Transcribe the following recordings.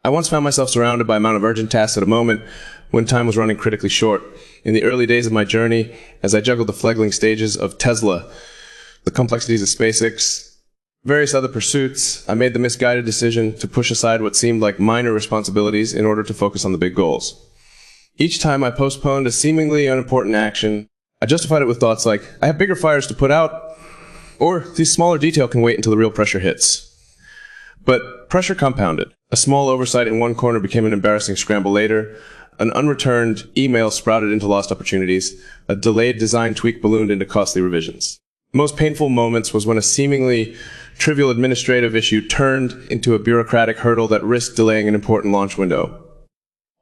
I once found myself surrounded by a amount of urgent tasks at a moment when time was running critically short. In the early days of my journey, as I juggled the fledgling stages of Tesla, the complexities of SpaceX, various other pursuits, I made the misguided decision to push aside what seemed like minor responsibilities in order to focus on the big goals. Each time I postponed a seemingly unimportant action, I justified it with thoughts like, I have bigger fires to put out, or this smaller detail can wait until the real pressure hits. But pressure compounded. A small oversight in one corner became an embarrassing scramble later. An unreturned email sprouted into lost opportunities. A delayed design tweak ballooned into costly revisions. Most painful moments was when a seemingly trivial administrative issue turned into a bureaucratic hurdle that risked delaying an important launch window.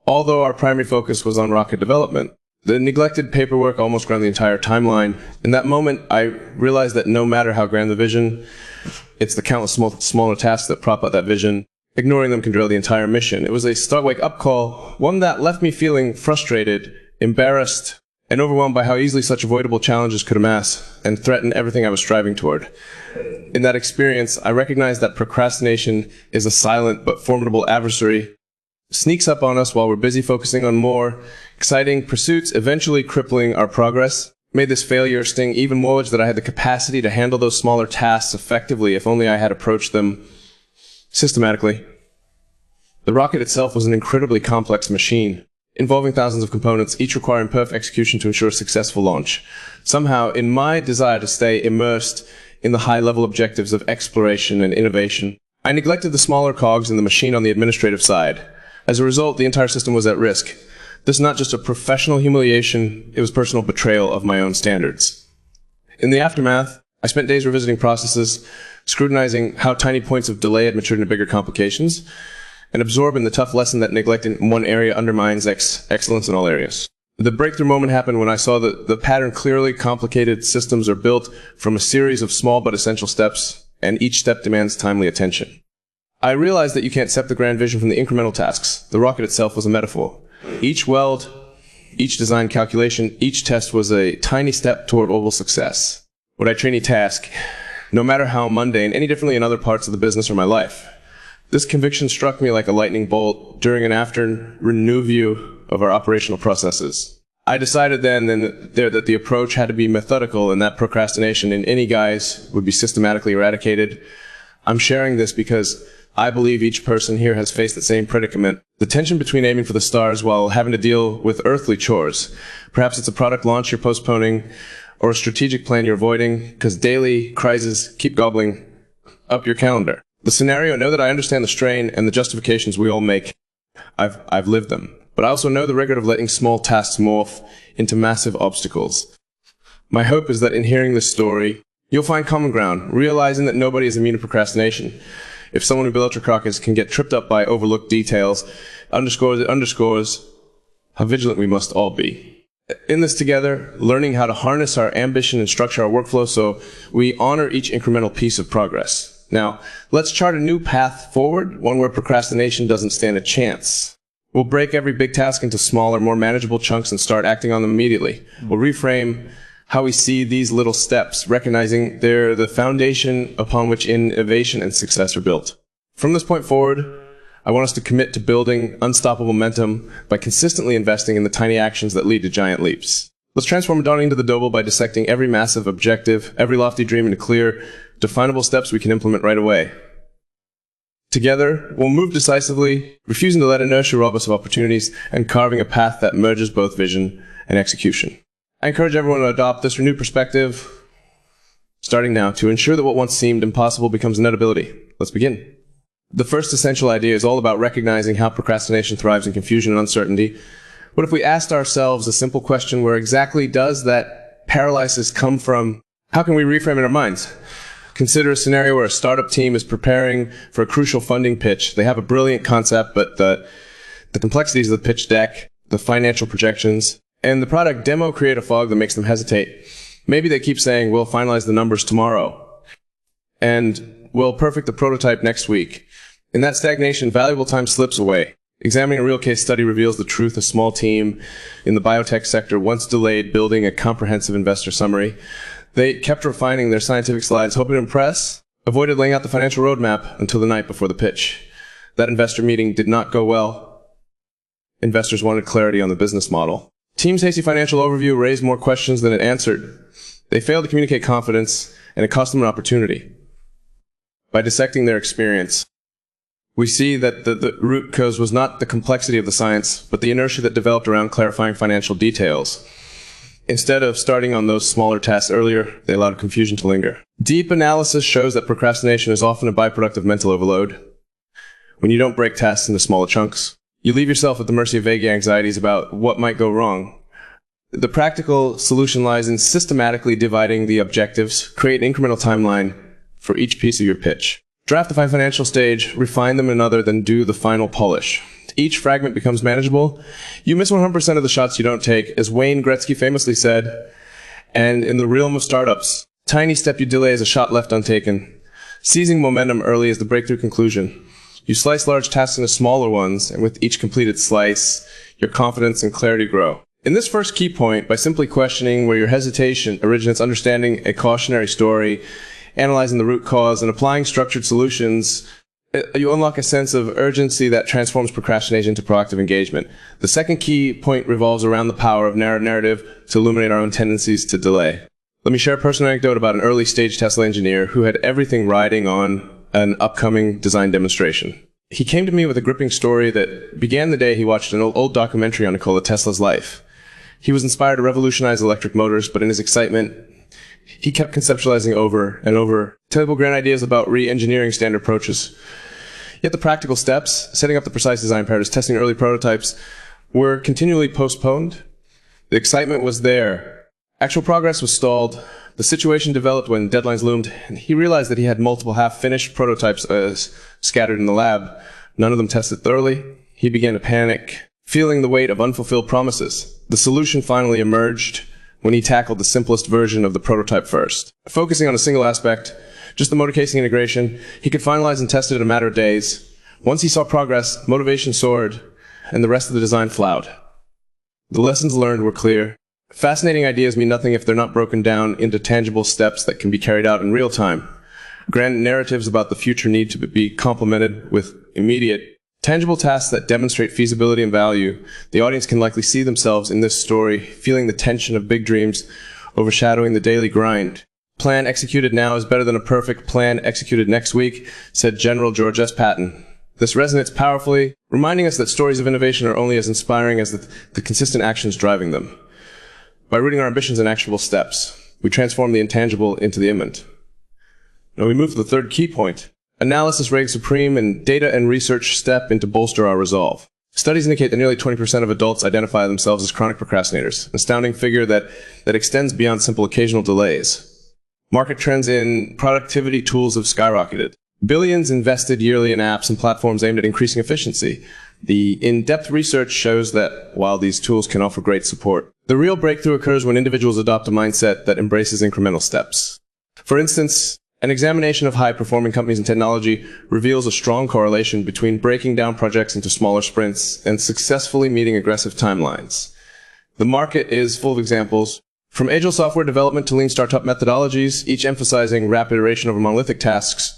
Although our primary focus was on rocket development, the neglected paperwork almost ground the entire timeline. In that moment, I realized that no matter how grand the vision, it's the countless smaller tasks that prop up that vision. Ignoring them can derail the entire mission. It was a stark wake-up call, one that left me feeling frustrated, embarrassed, and overwhelmed by how easily such avoidable challenges could amass and threaten everything I was striving toward. In that experience, I recognized that procrastination is a silent but formidable adversary. It sneaks up on us while we're busy focusing on more exciting pursuits, eventually crippling our progress. Made this failure sting even more that I had the capacity to handle those smaller tasks effectively if only I had approached them systematically. The rocket itself was an incredibly complex machine, involving thousands of components, each requiring perfect execution to ensure a successful launch. Somehow, in my desire to stay immersed in the high-level objectives of exploration and innovation, I neglected the smaller cogs in the machine on the administrative side. As a result, the entire system was at risk. This is not just a professional humiliation, it was personal betrayal of my own standards. In the aftermath, I spent days revisiting processes, scrutinizing how tiny points of delay had matured into bigger complications, and absorbing the tough lesson that neglect in one area undermines excellence in all areas. The breakthrough moment happened when I saw that the pattern clearly complicated systems are built from a series of small but essential steps, and each step demands timely attention. I realized that you can't separate the grand vision from the incremental tasks. The rocket itself was a metaphor. Each weld, each design calculation, each test was a tiny step toward oval success. Would I treat any task, no matter how mundane, any differently in other parts of the business or my life? This conviction struck me like a lightning bolt during an afternoon review of our operational processes. I decided then and there that the approach had to be methodical and that procrastination in any guise would be systematically eradicated. I'm sharing this because I believe each person here has faced the same predicament. The tension between aiming for the stars while having to deal with earthly chores. Perhaps it's a product launch you're postponing, or a strategic plan you're avoiding, because daily crises keep gobbling up your calendar. The scenario, know that I understand the strain and the justifications we all make. I've lived them. But I also know the regret of letting small tasks morph into massive obstacles. My hope is that in hearing this story, you'll find common ground, realizing that nobody is immune to procrastination. If someone who built your carcass can get tripped up by overlooked details, it underscores how vigilant we must all be. In this together, learning how to harness our ambition and structure our workflow so we honor each incremental piece of progress. Now, let's chart a new path forward, one where procrastination doesn't stand a chance. We'll break every big task into smaller, more manageable chunks and start acting on them immediately. We'll reframe how we see these little steps, recognizing they're the foundation upon which innovation and success are built. From this point forward, I want us to commit to building unstoppable momentum by consistently investing in the tiny actions that lead to giant leaps. Let's transform daunting into the doable by dissecting every massive objective, every lofty dream into clear, definable steps we can implement right away. Together, we'll move decisively, refusing to let inertia rob us of opportunities, and carving a path that merges both vision and execution. I encourage everyone to adopt this renewed perspective, starting now, to ensure that what once seemed impossible becomes an inevitability. Let's begin. The first essential idea is all about recognizing how procrastination thrives in confusion and uncertainty. What if we asked ourselves a simple question, where exactly does that paralysis come from? How can we reframe in our minds? Consider a scenario where a startup team is preparing for a crucial funding pitch. They have a brilliant concept, but the complexities of the pitch deck, the financial projections, and the product demo create a fog that makes them hesitate. Maybe they keep saying, we'll finalize the numbers tomorrow, and we'll perfect the prototype next week. In that stagnation, valuable time slips away. Examining a real case study reveals the truth. A small team in the biotech sector once delayed building a comprehensive investor summary. They kept refining their scientific slides, hoping to impress, avoided laying out the financial roadmap until the night before the pitch. That investor meeting did not go well. Investors wanted clarity on the business model. Team's hasty financial overview raised more questions than it answered. They failed to communicate confidence, and it cost them an opportunity. By dissecting their experience, we see that the root cause was not the complexity of the science, but the inertia that developed around clarifying financial details. Instead of starting on those smaller tasks earlier, they allowed confusion to linger. Deep analysis shows that procrastination is often a byproduct of mental overload. When you don't break tasks into smaller chunks, you leave yourself at the mercy of vague anxieties about what might go wrong. The practical solution lies in systematically dividing the objectives, create an incremental timeline for each piece of your pitch. Draft the financial stage, refine them in another, then do the final polish. Each fragment becomes manageable. You miss 100% of the shots you don't take, as Wayne Gretzky famously said, and in the realm of startups, tiny step you delay is a shot left untaken. Seizing momentum early is the breakthrough conclusion. You slice large tasks into smaller ones, and with each completed slice, your confidence and clarity grow. In this first key point, by simply questioning where your hesitation originates, understanding a cautionary story, analyzing the root cause, and applying structured solutions, you unlock a sense of urgency that transforms procrastination into proactive engagement. The second key point revolves around the power of narrative to illuminate our own tendencies to delay. Let me share a personal anecdote about an early-stage Tesla engineer who had everything riding on an upcoming design demonstration. He came to me with a gripping story that began the day he watched an old documentary on Nikola Tesla's life. He was inspired to revolutionize electric motors, but in his excitement, he kept conceptualizing over and over terrible grand ideas about re-engineering standard approaches. Yet the practical steps, setting up the precise design parameters, testing early prototypes, were continually postponed. The excitement was there. Actual progress was stalled. The situation developed when deadlines loomed, and he realized that he had multiple half-finished prototypes scattered in the lab. None of them tested thoroughly. He began to panic, feeling the weight of unfulfilled promises. The solution finally emerged when he tackled the simplest version of the prototype first. Focusing on a single aspect, just the motor casing integration, he could finalize and test it in a matter of days. Once he saw progress, motivation soared, and the rest of the design flowed. The lessons learned were clear. Fascinating ideas mean nothing if they're not broken down into tangible steps that can be carried out in real time. Grand narratives about the future need to be complemented with immediate, tangible tasks that demonstrate feasibility and value. The audience can likely see themselves in this story, feeling the tension of big dreams overshadowing the daily grind. Plan executed now is better than a perfect plan executed next week, said General George S. Patton. This resonates powerfully, reminding us that stories of innovation are only as inspiring as the consistent actions driving them. By rooting our ambitions in actionable steps, we transform the intangible into the imminent. Now we move to the third key point. Analysis reigns supreme, and data and research step in to bolster our resolve. Studies indicate that nearly 20% of adults identify themselves as chronic procrastinators, an astounding figure that extends beyond simple occasional delays. Market trends in productivity tools have skyrocketed. Billions invested yearly in apps and platforms aimed at increasing efficiency. The in-depth research shows that while these tools can offer great support, the real breakthrough occurs when individuals adopt a mindset that embraces incremental steps. For instance, an examination of high-performing companies in technology reveals a strong correlation between breaking down projects into smaller sprints and successfully meeting aggressive timelines. The market is full of examples, from agile software development to lean startup methodologies, each emphasizing rapid iteration over monolithic tasks.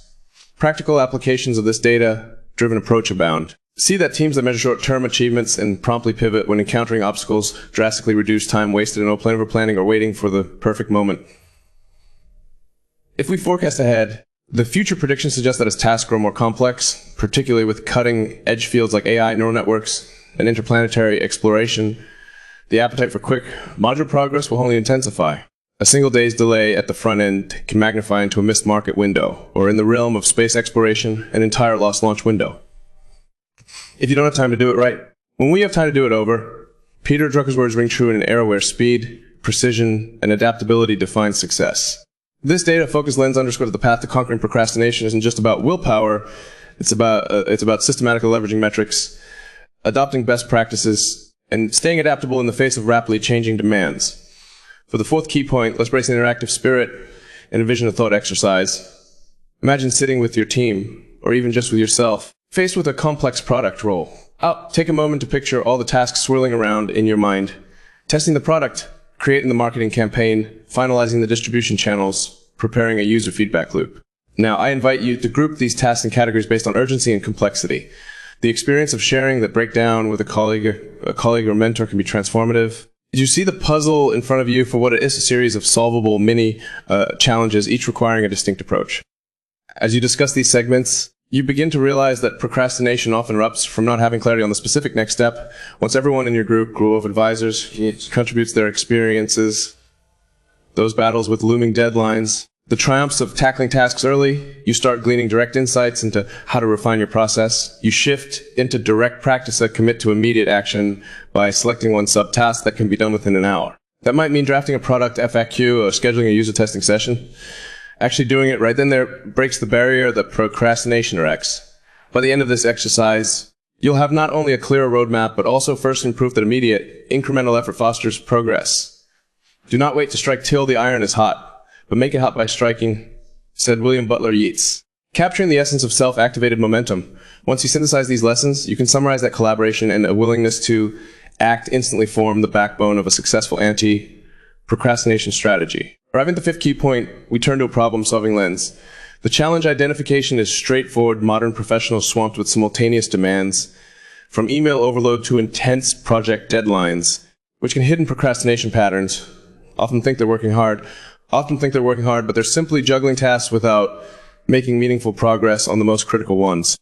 Practical applications of this data-driven approach abound. See that teams that measure short-term achievements and promptly pivot when encountering obstacles drastically reduce time wasted in over-planning or waiting for the perfect moment. If we forecast ahead, the future predictions suggest that as tasks grow more complex, particularly with cutting-edge fields like AI, neural networks, and interplanetary exploration, the appetite for quick, modular progress will only intensify. A single day's delay at the front end can magnify into a missed market window, or in the realm of space exploration, an entire lost launch window. If you don't have time to do it right, when we have time to do it over, Peter Drucker's words ring true in an era where speed, precision, and adaptability define success. This data-focused lens underscores that the path to conquering procrastination isn't just about willpower, it's about systematically leveraging metrics, adopting best practices, and staying adaptable in the face of rapidly changing demands. For the fourth key point, let's embrace an interactive spirit and envision a thought exercise. Imagine sitting with your team, or even just with yourself, faced with a complex product role. Take a moment to picture all the tasks swirling around in your mind. Testing the product, creating the marketing campaign, finalizing the distribution channels, preparing a user feedback loop. Now, I invite you to group these tasks in categories based on urgency and complexity. The experience of sharing that breakdown with a colleague or mentor can be transformative. You see the puzzle in front of you for what it is, a series of solvable mini challenges, each requiring a distinct approach. As you discuss these segments, you begin to realize that procrastination often erupts from not having clarity on the specific next step. Once everyone in your group of advisors contributes their experiences, those battles with looming deadlines, the triumphs of tackling tasks early, you start gleaning direct insights into how to refine your process. You shift into direct practice that commit to immediate action by selecting one subtask that can be done within an hour. That might mean drafting a product FAQ or scheduling a user testing session. Actually doing it right then there breaks the barrier that procrastination erects. By the end of this exercise, you'll have not only a clearer roadmap, but also first proof that immediate, incremental effort fosters progress. Do not wait to strike till the iron is hot, but make it hot by striking, said William Butler Yeats. Capturing the essence of self-activated momentum. Once you synthesize these lessons, you can summarize that collaboration and a willingness to act instantly form the backbone of a successful anti-procrastination strategy. Arriving at the fifth key point, we turn to a problem-solving lens. The challenge identification is straightforward modern professionals swamped with simultaneous demands, from email overload to intense project deadlines, which can hidden procrastination patterns. Often think they're working hard, but they're simply juggling tasks without making meaningful progress on the most critical ones.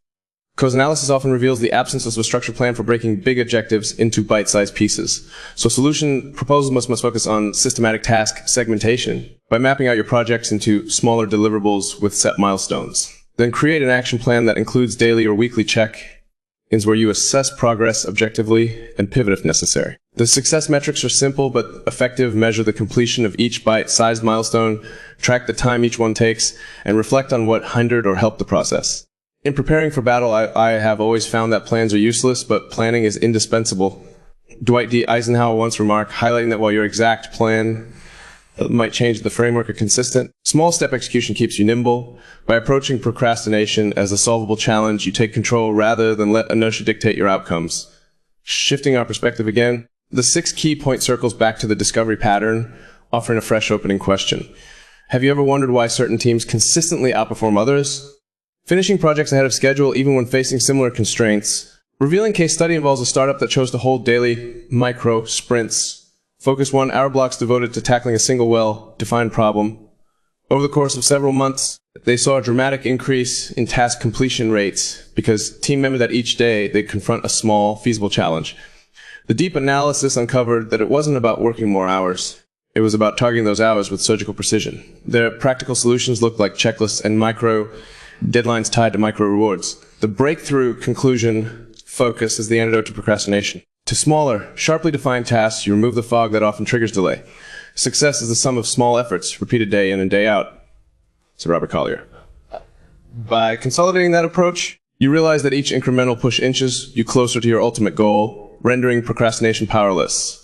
Cause analysis often reveals the absence of a structured plan for breaking big objectives into bite-sized pieces. So solution proposals must focus on systematic task segmentation by mapping out your projects into smaller deliverables with set milestones. Then create an action plan that includes daily or weekly check-ins where you assess progress objectively and pivot if necessary. The success metrics are simple but effective. Measure the completion of each bite-sized milestone, track the time each one takes, and reflect on what hindered or helped the process. In preparing for battle, I have always found that plans are useless, but planning is indispensable. Dwight D. Eisenhower once remarked, highlighting that while your exact plan might change, the framework are consistent. Small step execution keeps you nimble. By approaching procrastination as a solvable challenge, you take control rather than let inertia dictate your outcomes. Shifting our perspective again, the sixth key point circles back to the discovery pattern, offering a fresh opening question. Have you ever wondered why certain teams consistently outperform others? Finishing projects ahead of schedule even when facing similar constraints. Revealing case study involves a startup that chose to hold daily micro sprints. Focus 1 hour blocks devoted to tackling a single well-defined problem. Over the course of several months, they saw a dramatic increase in task completion rates because team members that each day they confront a small, feasible challenge. The deep analysis uncovered that it wasn't about working more hours. It was about targeting those hours with surgical precision. Their practical solutions looked like checklists and micro deadlines tied to micro rewards. The breakthrough conclusion focus is the antidote to procrastination. To smaller, sharply defined tasks, you remove the fog that often triggers delay. Success is the sum of small efforts, repeated day in and day out, said Robert Collier. By consolidating that approach, you realize that each incremental push inches you closer to your ultimate goal, rendering procrastination powerless.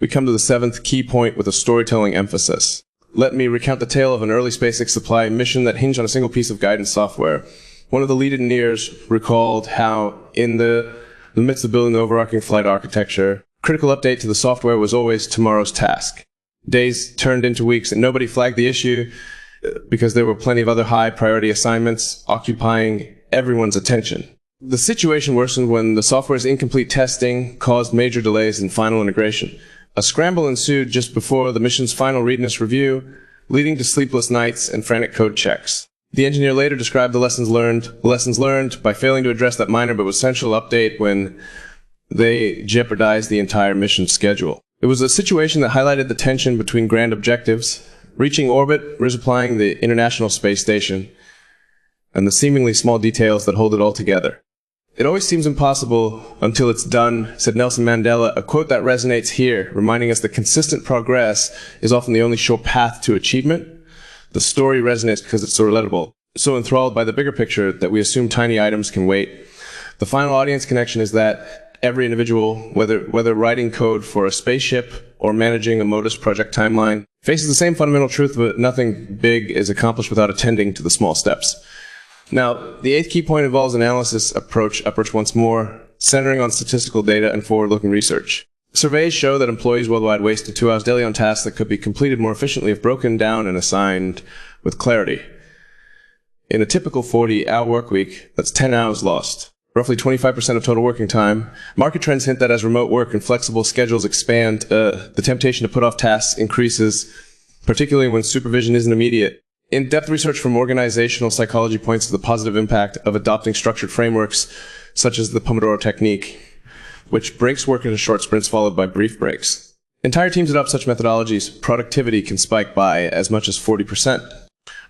We come to the seventh key point with a storytelling emphasis. Let me recount the tale of an early SpaceX supply mission that hinged on a single piece of guidance software. One of the lead engineers recalled how, in the midst of building the overarching flight architecture, critical update to the software was always tomorrow's task. Days turned into weeks, and nobody flagged the issue because there were plenty of other high-priority assignments occupying everyone's attention. The situation worsened when the software's incomplete testing caused major delays in final integration. A scramble ensued just before the mission's final readiness review, leading to sleepless nights and frantic code checks. The engineer later described the lessons learned by failing to address that minor but essential update when they jeopardized the entire mission schedule. It was a situation that highlighted the tension between grand objectives, reaching orbit, resupplying the International Space Station, and the seemingly small details that hold it all together. It always seems impossible until it's done, said Nelson Mandela, a quote that resonates here, reminding us that consistent progress is often the only sure path to achievement. The story resonates because it's so relatable, so enthralled by the bigger picture that we assume tiny items can wait. The final audience connection is that every individual, whether writing code for a spaceship or managing a modest project timeline, faces the same fundamental truth that nothing big is accomplished without attending to the small steps. Now, the eighth key point involves analysis approach once more, centering on statistical data and forward-looking research. Surveys show that employees worldwide wasted 2 hours daily on tasks that could be completed more efficiently if broken down and assigned with clarity. In a typical 40-hour work week, that's 10 hours lost. Roughly 25% of total working time. Market trends hint that as remote work and flexible schedules expand, the temptation to put off tasks increases, particularly when supervision isn't immediate. In-depth research from organizational psychology points to the positive impact of adopting structured frameworks, such as the Pomodoro technique, which breaks work into short sprints followed by brief breaks. Entire teams adopt such methodologies, productivity can spike by as much as 40%.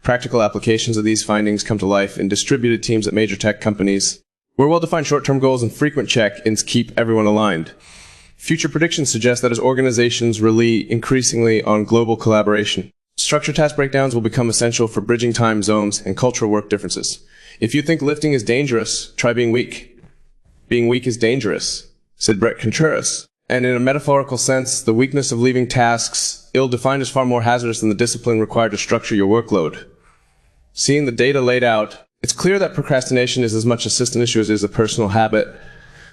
Practical applications of these findings come to life in distributed teams at major tech companies, where well-defined short-term goals and frequent check-ins keep everyone aligned. Future predictions suggest that as organizations rely increasingly on global collaboration, structured task breakdowns will become essential for bridging time zones and cultural work differences. If you think lifting is dangerous, try being weak. Being weak is dangerous, said Brett Contreras. And in a metaphorical sense, the weakness of leaving tasks ill-defined is far more hazardous than the discipline required to structure your workload. Seeing the data laid out, it's clear that procrastination is as much a system issue as it is a personal habit.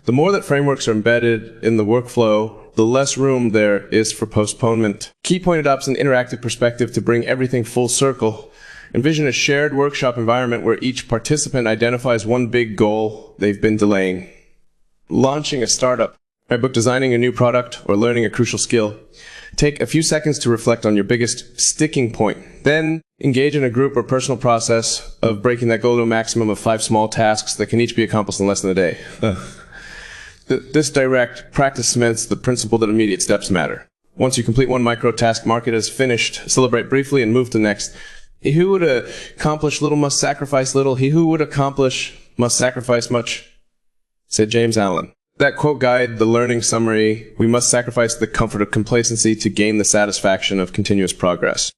The more that frameworks are embedded in the workflow, the less room there is for postponement. Keypoint adopts an interactive perspective to bring everything full circle. Envision a shared workshop environment where each participant identifies one big goal they've been delaying. Launching a startup, by book designing a new product, or learning a crucial skill. Take a few seconds to reflect on your biggest sticking point. Then engage in a group or personal process of breaking that goal to a maximum of 5 small tasks that can each be accomplished in less than a day. This direct practice cements the principle that immediate steps matter. Once you complete one micro task, mark it as finished, celebrate briefly, and move to the next. He who would accomplish little must sacrifice little. He who would accomplish must sacrifice much, said James Allen. That quote guide the learning summary: we must sacrifice the comfort of complacency to gain the satisfaction of continuous progress.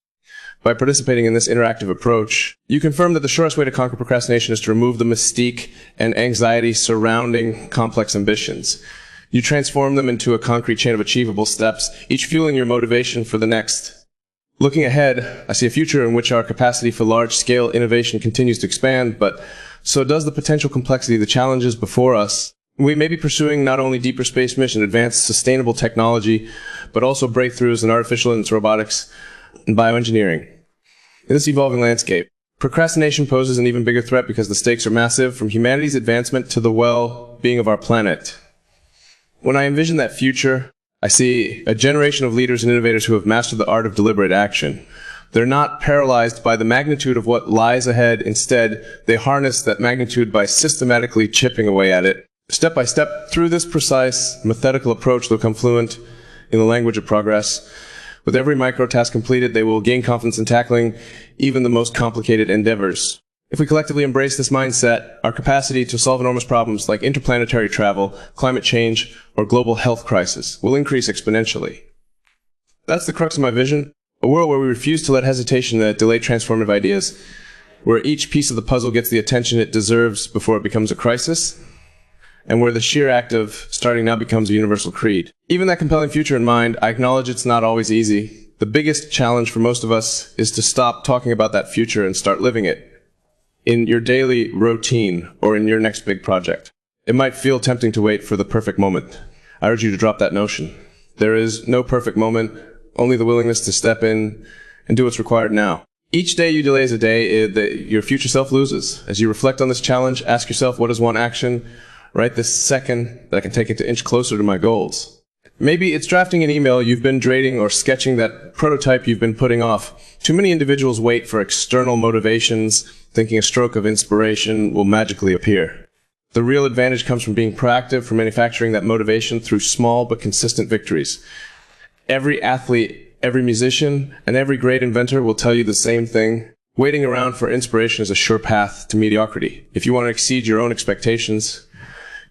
By participating in this interactive approach, you confirm that the surest way to conquer procrastination is to remove the mystique and anxiety surrounding complex ambitions. You transform them into a concrete chain of achievable steps, each fueling your motivation for the next. Looking ahead, I see a future in which our capacity for large-scale innovation continues to expand, but so does the potential complexity of the challenges before us. We may be pursuing not only deeper space mission, advanced sustainable technology, but also breakthroughs in artificial intelligence, robotics, and bioengineering. In this evolving landscape, procrastination poses an even bigger threat because the stakes are massive, from humanity's advancement to the well-being of our planet. When I envision that future, I see a generation of leaders and innovators who have mastered the art of deliberate action. They're not paralyzed by the magnitude of what lies ahead. Instead, they harness that magnitude by systematically chipping away at it. Step by step, through this precise, methodical approach, they'll become fluent in the language of progress. With every micro-task completed, they will gain confidence in tackling even the most complicated endeavors. If we collectively embrace this mindset, our capacity to solve enormous problems like interplanetary travel, climate change, or global health crisis will increase exponentially. That's the crux of my vision, a world where we refuse to let hesitation delay transformative ideas, where each piece of the puzzle gets the attention it deserves before it becomes a crisis, and where the sheer act of starting now becomes a universal creed. Even that compelling future in mind, I acknowledge it's not always easy. The biggest challenge for most of us is to stop talking about that future and start living it. In your daily routine or in your next big project. It might feel tempting to wait for the perfect moment. I urge you to drop that notion. There is no perfect moment, only the willingness to step in and do what's required now. Each day you delay is a day that your future self loses. As you reflect on this challenge, ask yourself, what is one action right this second that I can take it to inch closer to my goals? Maybe it's drafting an email you've been dreading or sketching that prototype you've been putting off. Too many individuals wait for external motivations, thinking a stroke of inspiration will magically appear. The real advantage comes from being proactive, from manufacturing that motivation through small but consistent victories. Every athlete, every musician, and every great inventor will tell you the same thing. Waiting around for inspiration is a sure path to mediocrity. If you want to exceed your own expectations,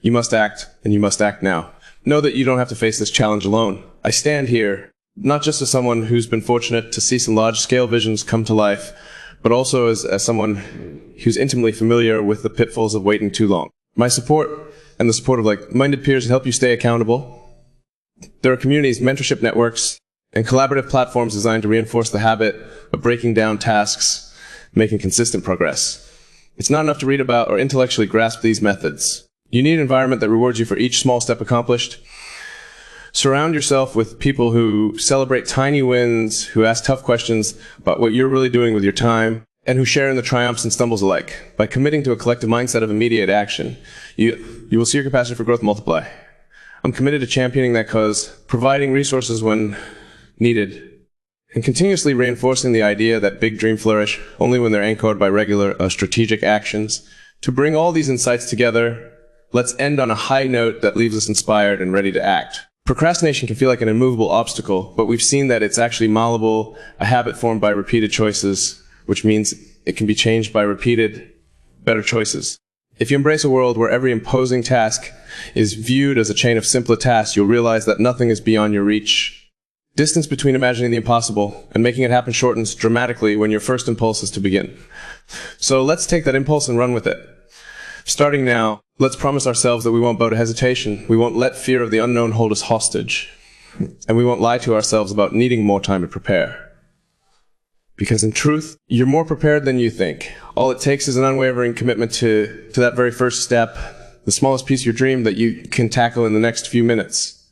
you must act, and you must act now. Know that you don't have to face this challenge alone. I stand here, not just as someone who's been fortunate to see some large-scale visions come to life, but also as someone who's intimately familiar with the pitfalls of waiting too long. My support, and the support of like-minded peers, help you stay accountable. There are communities, mentorship networks, and collaborative platforms designed to reinforce the habit of breaking down tasks, making consistent progress. It's not enough to read about or intellectually grasp these methods. You need an environment that rewards you for each small step accomplished. Surround yourself with people who celebrate tiny wins, who ask tough questions about what you're really doing with your time, and who share in the triumphs and stumbles alike. By committing to a collective mindset of immediate action, you will see your capacity for growth multiply. I'm committed to championing that cause, providing resources when needed, and continuously reinforcing the idea that big dreams flourish only when they're anchored by regular strategic actions. To bring all these insights together, let's end on a high note that leaves us inspired and ready to act. Procrastination can feel like an immovable obstacle, but we've seen that it's actually malleable, a habit formed by repeated choices, which means it can be changed by repeated, better choices. If you embrace a world where every imposing task is viewed as a chain of simpler tasks, you'll realize that nothing is beyond your reach. Distance between imagining the impossible and making it happen shortens dramatically when your first impulse is to begin. So let's take that impulse and run with it. Starting now, let's promise ourselves that we won't bow to hesitation. We won't let fear of the unknown hold us hostage. And we won't lie to ourselves about needing more time to prepare. Because in truth, you're more prepared than you think. All it takes is an unwavering commitment to that very first step, the smallest piece of your dream that you can tackle in the next few minutes.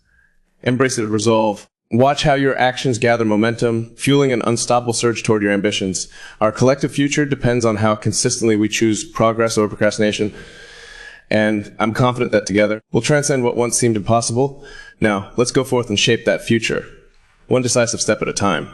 Embrace it with resolve. Watch how your actions gather momentum, fueling an unstoppable surge toward your ambitions. Our collective future depends on how consistently we choose progress over procrastination, and I'm confident that together we'll transcend what once seemed impossible. Now, let's go forth and shape that future, one decisive step at a time.